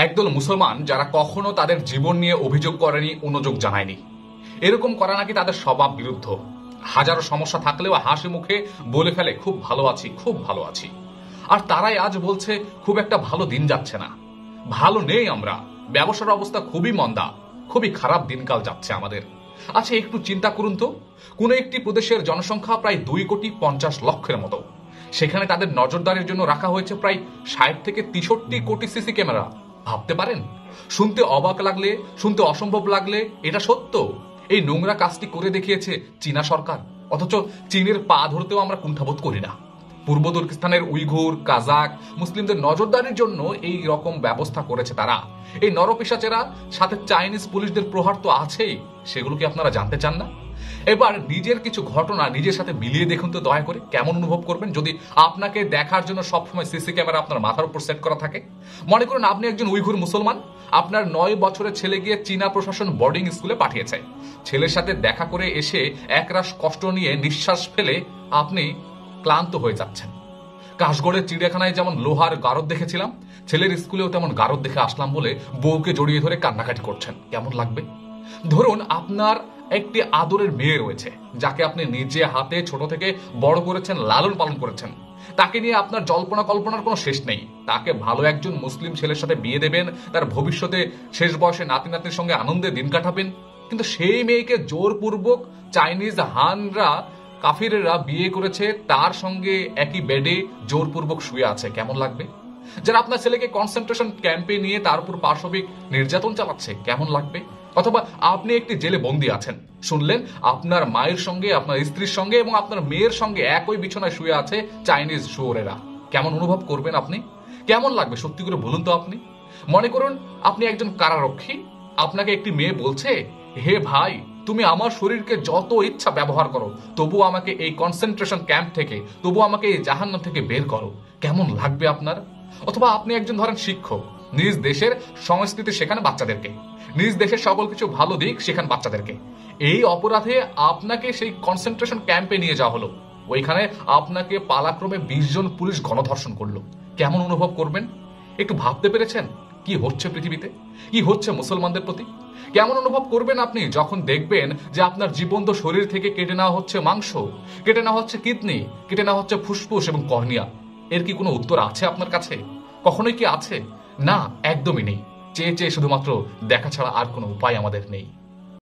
একদল মুসলমান যারা কখনো তাদের জীবন নিয়ে অভিযোগ করেনি, অনুযোগ জানায়নি, এরকম করা নাকি তাদের স্বভাব বিরুদ্ধ। হাজারো সমস্যা থাকলেও হাসি মুখে বলে ফেলে খুব ভালো আছি, খুব ভালো আছি। আর তারাই আজ বলছে খুব একটা ভালো দিন যাচ্ছে না, ভালো নেই আমরা, ব্যবসার অবস্থা খুবই মন্দা, খুবই খারাপ দিনকাল যাচ্ছে আমাদের। আচ্ছা একটু চিন্তা করুন তো, কোন একটি প্রদেশের জনসংখ্যা প্রায় 2,50,00,000 মতো, সেখানে তাদের নজরদারির জন্য রাখা হয়েছে প্রায় 60 থেকে 63 কোটি সিসি ক্যামেরা। ভাবতে পারেন? শুনতে অবাক লাগলে, শুনতে অসম্ভব লাগলে এটা সত্য। এই নোংরা কাজটি করে দেখিয়েছে চীনা সরকার, অথচ চীনের পা ধরতেও আমরা কুণ্ঠাবোধ করি না। পূর্ব তুর্কিস্তানের উইঘুর, কাজাক মুসলিমদের নজরদারির জন্য এই রকম ব্যবস্থা করেছে তারা। এই নরপিশাচেরা সাথে চাইনিজ পুলিশদের প্রহার তো আছেই, সেগুলো কি আপনারা জানতে চান না? এবার নিজের কিছু ঘটনা নিজের সাথে মিলিয়ে দেখুন তো দয়া করে, কেমন অনুভব করবেন যদি আপনাকে দেখার জন্য সবসময় সিসি ক্যামেরা আপনার মাথার উপর সেট করা থাকে। মনে করুন আপনি একজন উইঘুর মুসলমান, আপনার 9 বছরের ছেলে গিয়ে চীনা প্রশাসন বোর্ডিং স্কুলে পাঠিয়েছে। ছেলের সাথে দেখা করে এসে একরাশ কষ্ট নিয়ে নিঃশ্বাস ফেলে আপনি ক্লান্ত হয়ে যাচ্ছেন। কাশগড়ের চিড়িয়াখানায় যেমন লোহার গারদ দেখেছিলাম, ছেলের স্কুলেও তেমন গারদ দেখে আসলাম বলে বউকে জড়িয়ে ধরে কান্নাকাটি করছেন। কেমন লাগবে? ধরুন আপনার একটি আদরের মেয়ে রয়েছে, যাকে আপনি নিজে হাতে ছোট থেকে বড় করেছেন, লালন পালন করেছেন। তাকে নিয়ে আপনার জল্পনা কল্পনার কোনো শেষ নেই। তাকে ভালো একজন মুসলিম ছেলের সাথে বিয়ে দেবেন, তার ভবিষ্যতে শেষ বয়সে নাতি নাতনির সঙ্গে আনন্দে দিন কাটাবেন। কিন্তু সেই মেয়েকে জোরপূর্বক চাইনিজ হানরা, কাফিরেরা বিয়ে করেছে, তার সঙ্গে একই বেডে জোরপূর্বক শুয়ে আছে। কেমন লাগবে? যারা আপনার ছেলেকে কনসেন্ট্রেশন ক্যাম্পে নিয়ে তার উপর পাশবিক নির্যাতন চালাচ্ছে, কেমন লাগবে? অথবা আপনি একটি জেলে বন্দী আছেন, শুনলেন আপনার মায়ের সঙ্গে, আপনার স্ত্রীর সঙ্গে এবং আপনার মেয়ের সঙ্গে একই বিছানায় শুয়ে আছে চাইনিজ শুয়োরেরা। কেমন অনুভব করবেন আপনি? কেমন লাগবে সত্যি করে বলুন তো আপনি? মনে করুন আপনি একজন কারারক্ষী, আপনাকে একটি মেয়ে বলছে, হে ভাই তুমি আমার শরীরকে যত ইচ্ছা ব্যবহার করো, তবু আমাকে এই কনসেন্ট্রেশন ক্যাম্প থেকে, তবু আমাকে এই জাহান্নাম থেকে বের করো। কেমন লাগবে আপনার? অথবা আপনি একজন ধরেন শিক্ষক, নিজ দেশের সংস্কৃতি শেখান বাচ্চাদেরকে, নিজ দেশের সকল কিছু ভালো দিক শেখান বাচ্চাদেরকে। এই অপরাধে আপনাকে সেই কনসেন্ট্রেশন ক্যাম্পে নিয়ে যাওয়া হলো, ওইখানে আপনাকে পালাক্রমে 20 জন পুলিশ গণধর্ষণ করলো। কেমন অনুভব করবেন? একটু ভাবতে পেরেছেন কি হচ্ছে পৃথিবীতে, কি হচ্ছে মুসলমানদের প্রতি? কেমন অনুভব করবেন আপনি যখন দেখবেন যে আপনার জীবন্ত শরীর থেকে কেটে নেওয়া হচ্ছে মাংস, কেটে নেওয়া হচ্ছে কিডনি, কেটে নেওয়া হচ্ছে ফুসফুস এবং কর্নিয়া? এর কি কোনো উত্তর আছে আপনার কাছে? কখনোই কি আছে? না, একদমই নেই। চেয়ে চেয়ে শুধুমাত্র দেখা ছাড়া আর কোনো উপায় আমাদের নেই।